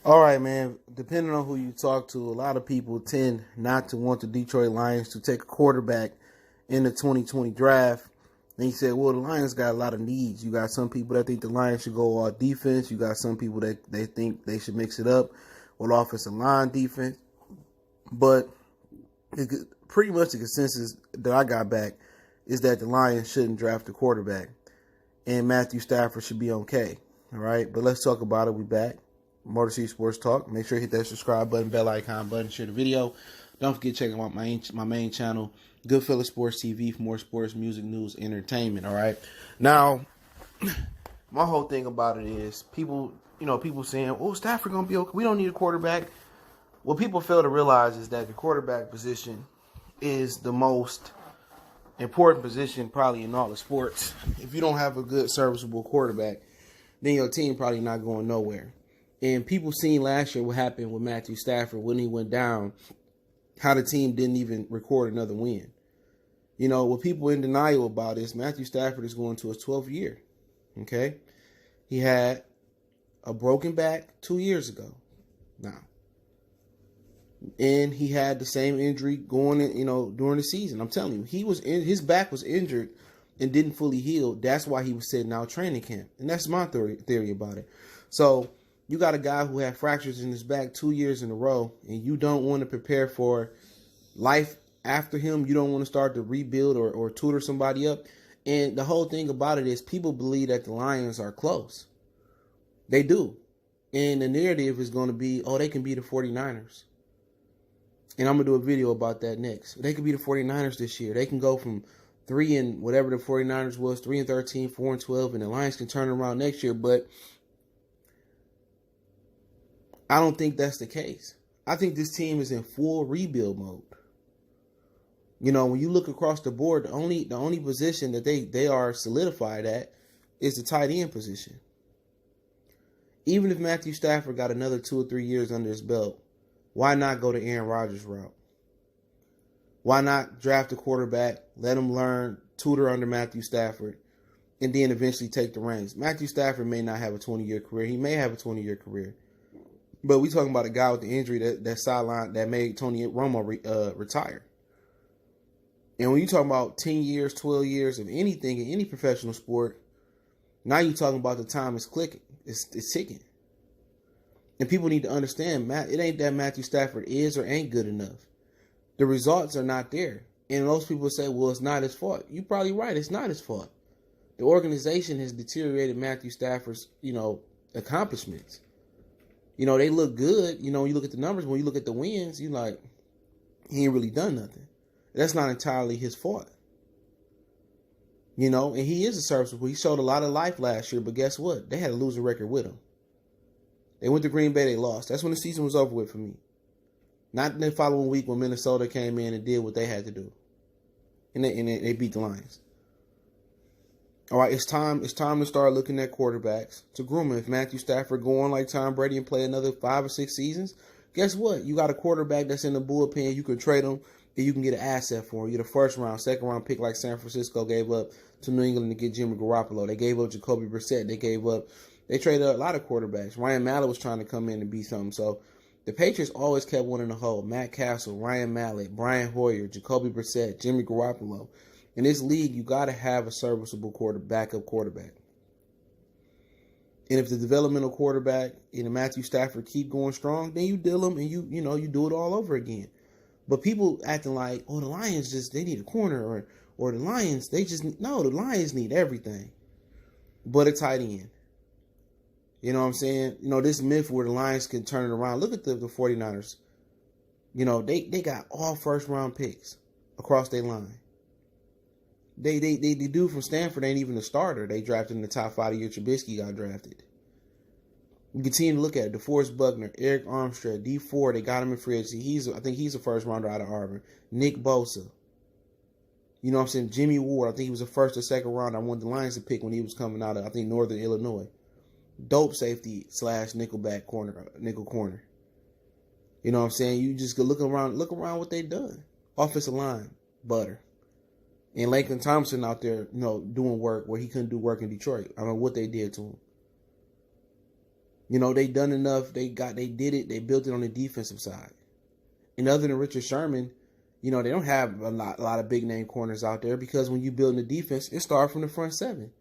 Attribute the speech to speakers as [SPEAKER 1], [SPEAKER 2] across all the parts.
[SPEAKER 1] All right, man. Depending on who you talk to, a lot of people tend not to want the Detroit Lions to take a quarterback in the 2020 draft. And he said, well, the Lions got a lot of needs. You got some people that think the Lions should go all defense. You got some people that they think they should mix it up with offensive line defense. But pretty much the consensus that I got back is that the Lions shouldn't draft a quarterback. And Matthew Stafford should be okay. All right, but let's talk about it. We back. Motor City Sports Talk. Make sure you hit that subscribe button, bell icon button, share the video. Don't forget to check out my main channel, Goodfellas Sports TV, for more sports, music, news, entertainment. All right. Now, my whole thing about it is people saying, "Oh, Stafford gonna be okay. We don't need a quarterback." What people fail to realize is that the quarterback position is the most important position probably in all the sports. If you don't have a good, serviceable quarterback, then your team probably not going nowhere. And people seen last year what happened with Matthew Stafford when he went down, how the team didn't even record another win. You know, what people in denial about is Matthew Stafford is going to his 12th year. Okay? He had a broken back 2 years ago now. And he had the same injury going, during the season. I'm telling you, his back was injured and didn't fully heal. That's why he was sitting out training camp. And that's my theory about it. So, you got a guy who had fractures in his back 2 years in a row, and you don't want to prepare for life after him. You don't want to start to rebuild or tutor somebody up. And the whole thing about it is people believe that the Lions are close. They do. And the narrative is going to be, oh, they can be the 49ers. And I'm going to do a video about that next. They could be the 49ers this year. They can go from 3 and whatever the 49ers was, 3-13, 4-12, and the Lions can turn around next year. But I don't think that's the case. I think this team is in full rebuild mode. You know, when you look across the board, the only position that they are solidified at is the tight end position. Even if Matthew Stafford got another 2 or 3 years under his belt, why not go the Aaron Rodgers route? Why not draft a quarterback, let him learn, tutor under Matthew Stafford, and then eventually take the reins? Matthew Stafford may not have a 20-year career. He may have a 20-year career. But we talking about a guy with the injury that sideline that made Tony Romo retire. And when you talking about 10 years, 12 years of anything in any professional sport, now you're talking about the time is clicking. It's ticking. And people need to understand, it ain't that Matthew Stafford is or ain't good enough. The results are not there. And most people say, well, it's not his fault. You're probably right. It's not his fault. The organization has deteriorated Matthew Stafford's, accomplishments. They look good. You look at the numbers. When you look at the wins, you're like, he ain't really done nothing. That's not entirely his fault. And he is a serviceable. He showed a lot of life last year, but guess what? They had a losing record with him. They went to Green Bay, they lost. That's when the season was over with for me. Not in the following week when Minnesota came in and did what they had to do. And they beat the Lions. All right, it's time to start looking at quarterbacks to groom him. If Matthew Stafford go on like Tom Brady and play another 5 or 6 seasons, guess what? You got a quarterback that's in the bullpen. You can trade him, and you can get an asset for him. You get a first round, second round pick like San Francisco gave up to New England to get Jimmy Garoppolo. They gave up Jacoby Brissett. They traded a lot of quarterbacks. Ryan Mallett was trying to come in and be something. So the Patriots always kept one in the hole. Matt Castle, Ryan Mallett, Brian Hoyer, Jacoby Brissett, Jimmy Garoppolo. In this league, you got to have a serviceable backup quarterback. And if the developmental quarterback and Matthew Stafford keep going strong, then you deal them and you do it all over again. But people acting like, oh, the Lions they need a corner or the Lions, the Lions need everything but a tight end. You know what I'm saying? This myth where the Lions can turn it around. Look at the 49ers. They got all first-round picks across their line. The dude from Stanford ain't even a starter. They drafted in the top 5 of the year Trubisky got drafted. You continue to look at it. DeForest Buckner, Eric Armstead, D4, they got him in free agency. I think he's a first-rounder out of Auburn. Nick Bosa. You know what I'm saying? Jimmy Ward, I think he was a first or second rounder. I wanted the Lions to pick when he was coming out of, I think, Northern Illinois. Dope safety / nickel corner. You know what I'm saying? You just go look around what they done. Offensive line, butter. And Laken Thompson out there, doing work where he couldn't do work in Detroit. I don't know what they did to him. They done enough. They did it. They built it on the defensive side. And other than Richard Sherman, they don't have a lot of big name corners out there, because when you build the defense, it starts from the front seven.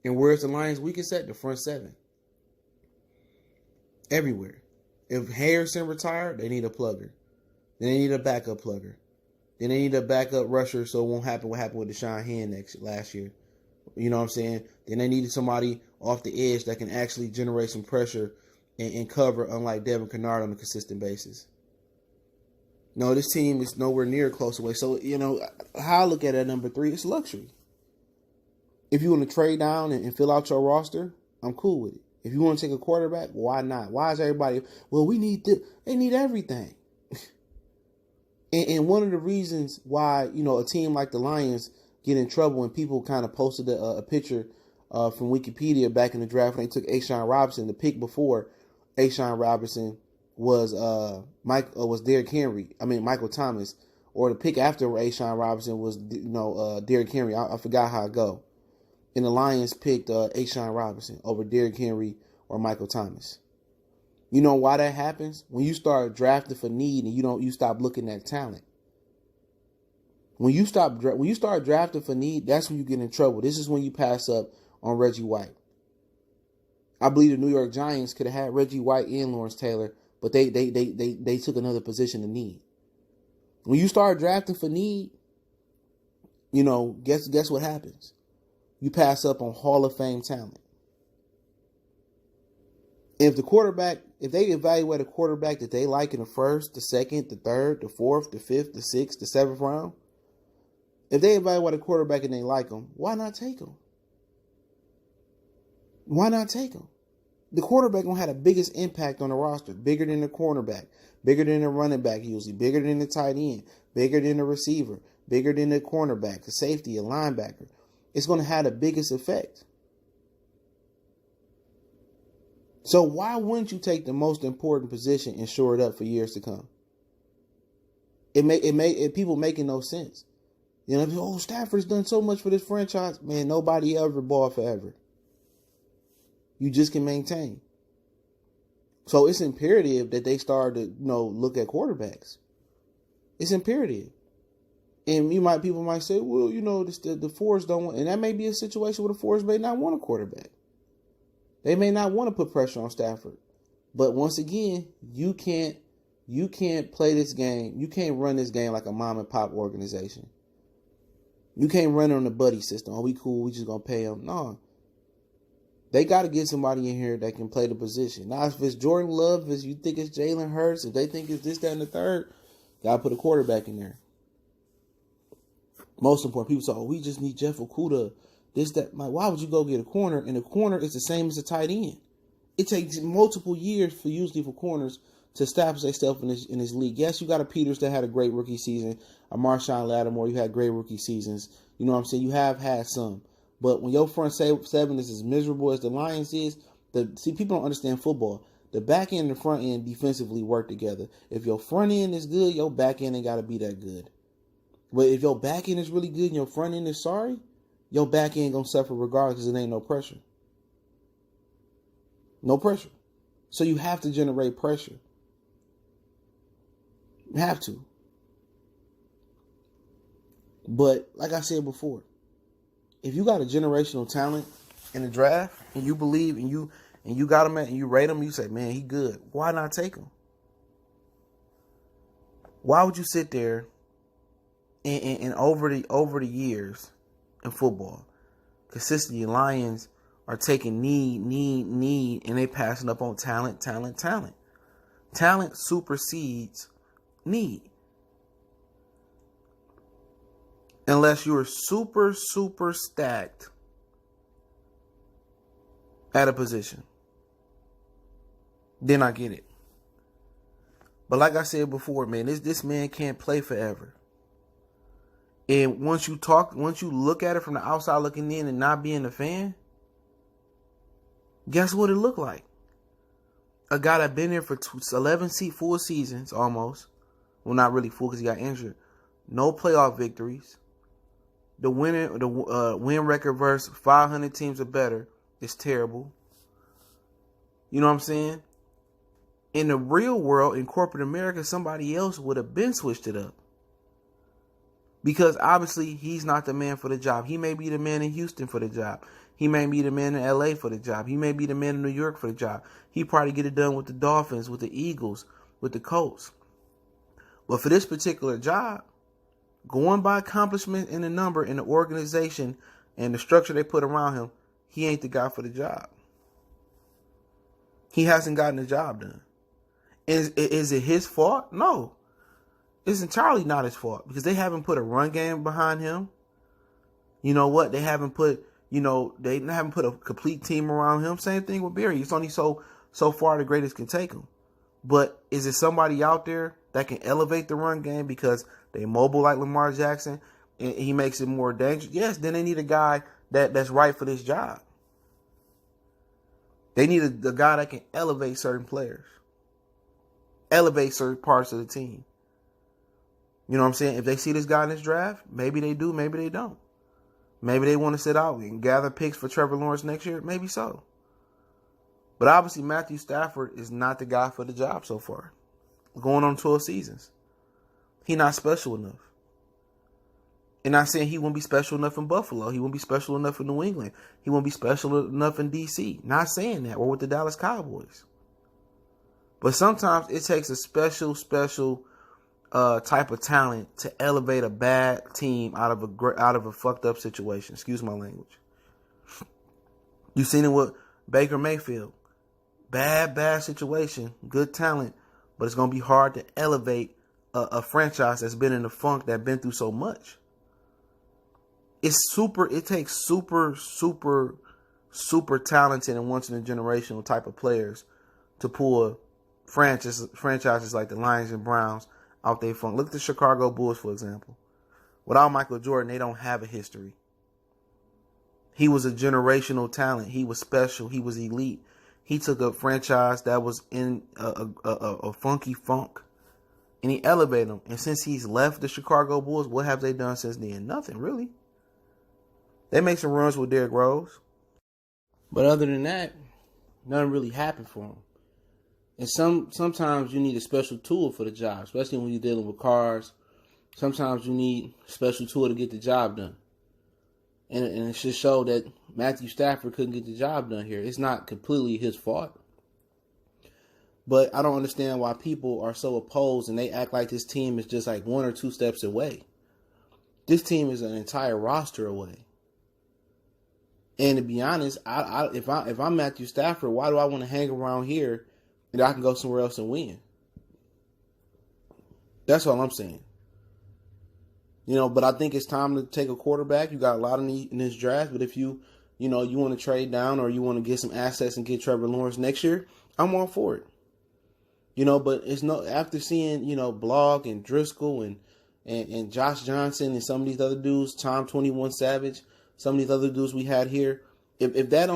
[SPEAKER 1] And where's the Lions' weakest at? The front seven. Everywhere. If Harrison retired, they need a plugger. Then they need a backup plugger. Then they need a backup rusher, so it won't happen what happened with Deshaun Hand last year. You know what I'm saying? Then they needed somebody off the edge that can actually generate some pressure and cover, unlike Devin Kennard, on a consistent basis. No, this team is nowhere near close away. So, how I look at it at number 3, it's luxury. If you want to trade down and fill out your roster, I'm cool with it. If you want to take a quarterback, why not? Why is everybody, well, we need this. They need everything. and one of the reasons why, a team like the Lions get in trouble, and people kind of posted a picture from Wikipedia back in the draft when they took A'Shawn Robinson. The pick before A'Shawn Robinson was Derrick Henry. Michael Thomas. Or the pick after A'Shawn Robinson was Derrick Henry. I forgot how it go. And the Lions picked A'Shawn Robinson over Derrick Henry or Michael Thomas. You know why that happens? When you start drafting for need and you stop looking at talent. When you start drafting for need, that's when you get in trouble. This is when you pass up on Reggie White. I believe the New York Giants could have had Reggie White and Lawrence Taylor, but they took another position of need. When you start drafting for need, guess what happens? You pass up on Hall of Fame talent. If they evaluate a quarterback that they like in the first, the second, the third, the fourth, the fifth, the sixth, the seventh round, if they evaluate a quarterback and they like him, why not take him? Why not take him? The quarterback gonna have the biggest impact on the roster, bigger than the cornerback, bigger than the running back usually, bigger than the tight end, bigger than the receiver, bigger than the cornerback, the safety, a linebacker. It's going to have the biggest effect. So why wouldn't you take the most important position and shore it up for years to come? People making no sense. Stafford's done so much for this franchise. Man, nobody ever ball forever. You just can maintain. So it's imperative that they start to, look at quarterbacks. It's imperative. And people might say, well, the Force don't want, and that may be a situation where the Force may not want a quarterback. They may not want to put pressure on Stafford. But once again, you can't play this game. You can't run this game like a mom and pop organization. You can't run it on the buddy system. Oh, we cool. We just going to pay them. No. They got to get somebody in here that can play the position. Now, if it's Jordan Love, if you think it's Jalen Hurts, if they think it's this, that, and the third, got to put a quarterback in there. Most important, people say, we just need Jeff Okudah, this, that. Why would you go get a corner? And a corner is the same as a tight end. It takes multiple years usually for corners to establish themselves in this league. Yes, you got a Peters that had a great rookie season. A Marshawn Lattimore, you had great rookie seasons. You know what I'm saying? You have had some. But when your front seven is as miserable as the Lions is, people don't understand football. The back end and the front end defensively work together. If your front end is good, your back end ain't got to be that good. But if your back end is really good and your front end is sorry, your back end going to suffer regardless because it ain't no pressure. No pressure. So you have to generate pressure. You have to. But like I said before, if you got a generational talent in the draft and you believe and you got him and you rate him, you say, man, he good. Why not take him? Why would you sit there and over the years in football, consistently Lions are taking need, and they passing up on talent. Talent supersedes need. Unless you are super stacked at a position. Then I get it. But like I said before, man, this man can't play forever. And once you look at it from the outside looking in and not being a fan, guess what it looked like? A guy that been there for 11 full seasons almost. Well, not really full because he got injured. No playoff victories. The win record versus 500 teams or better is terrible. You know what I'm saying? In the real world, in corporate America, somebody else would have been switched it up. Because obviously he's not the man for the job. He may be the man in Houston for the job. He may be the man in LA for the job. He may be the man in New York for the job. He probably get it done with the Dolphins, with the Eagles, with the Colts. But for this particular job, going by accomplishment and the number and the organization and the structure they put around him, he ain't the guy for the job. He hasn't gotten the job done. Is it his fault? No. It's entirely not his fault because they haven't put a run game behind him. You know what? They haven't put a complete team around him. Same thing with Barry. It's only so far the greatest can take him. But is it somebody out there that can elevate the run game because they mobile like Lamar Jackson and he makes it more dangerous? Yes, then they need a guy that's right for this job. They need a guy that can elevate certain players, elevate certain parts of the team. You know what I'm saying? If they see this guy in this draft, maybe they do, maybe they don't. Maybe they want to sit out and gather picks for Trevor Lawrence next year. Maybe so. But obviously, Matthew Stafford is not the guy for the job so far. Going on 12 seasons. He's not special enough. And not saying he won't be special enough in Buffalo. He won't be special enough in New England. He won't be special enough in D.C. Not saying that. Or with the Dallas Cowboys. But sometimes it takes a special type of talent to elevate a bad team out of a fucked up situation. Excuse my language. You've seen it with Baker Mayfield. Bad situation. Good talent. But it's going to be hard to elevate a franchise that's been in the funk, that's been through so much. It takes super talented and once in a generational type of players to pull franchises like the Lions and Browns out their funk. Look at the Chicago Bulls, for example. Without Michael Jordan, they don't have a history. He was a generational talent. He was special. He was elite. He took a franchise that was in a funky funk, and he elevated them. And since he's left the Chicago Bulls, what have they done since then? Nothing, really. They make some runs with Derrick Rose. But other than that, nothing really happened for him. And sometimes you need a special tool for the job, especially when you're dealing with cars. Sometimes you need a special tool to get the job done. And it should show that Matthew Stafford couldn't get the job done here. It's not completely his fault. But I don't understand why people are so opposed and they act like this team is just like 1 or 2 steps away. This team is an entire roster away. And to be honest, if I'm Matthew Stafford, why do I want to hang around here and I can go somewhere else and win? That's all I'm saying. But I think it's time to take a quarterback. You got a lot of need in this draft, but if you want to trade down or you want to get some assets and get Trevor Lawrence next year, I'm all for it. But it's after seeing, Blog and Driscoll and Josh Johnson and some of these other dudes, Tom 21 Savage, some of these other dudes we had here, if that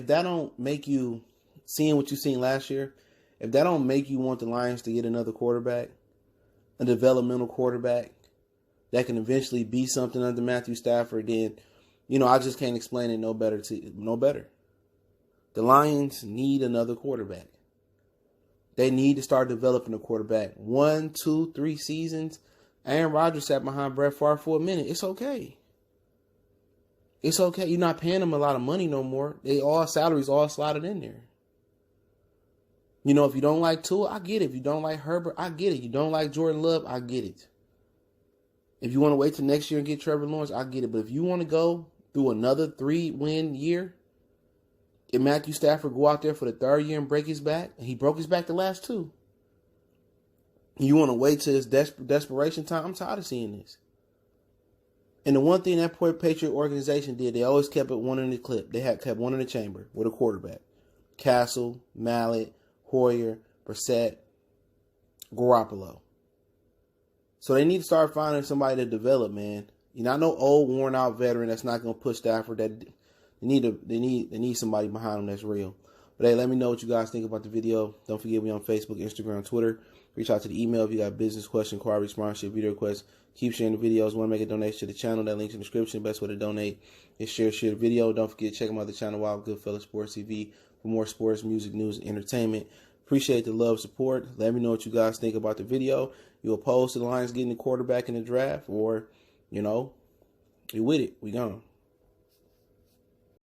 [SPEAKER 1] don't make you, seeing what you seen last year, if that don't make you want the Lions to get another quarterback, a developmental quarterback that can eventually be something under Matthew Stafford, then, I just can't explain it no better. The Lions need another quarterback. They need to start developing a quarterback. 1, 2, 3 seasons. Aaron Rodgers sat behind Brett Favre for a minute. It's okay. It's okay. You're not paying them a lot of money no more. Salaries all slotted in there. If you don't like Tua, I get it. If you don't like Herbert, I get it. You don't like Jordan Love, I get it. If you want to wait till next year and get Trevor Lawrence, I get it. But if you want to go through another 3-win year, if Matthew Stafford go out there for the 3rd year and break his back, and he broke his back the last 2, you want to wait till his desperation time? I'm tired of seeing this. And the one thing that poor Patriot organization did, they always kept one in the clip. They had kept one in the chamber with a quarterback. Castle, Mallett, Hoyer, Brissett, Garoppolo. So they need to start finding somebody to develop, man. Not no old, worn out veteran that's not going to push Stafford. They need somebody behind them that's real. But But hey, let me know what you guys think about the video. Don't forget we on Facebook, Instagram, Twitter. Reach out to the email if you got business question, inquiry, sponsorship, video requests. Keep sharing the videos. Want to make a donation to the channel? That link's in the description. Best way to donate is share the video. Don't forget to check them out the channel Wild Goodfellas Sports TV for more sports, music, news, and entertainment. Appreciate the love, support. Let me know what you guys think about the video. You opposed to the Lions getting the quarterback in the draft, or you with it? We gone.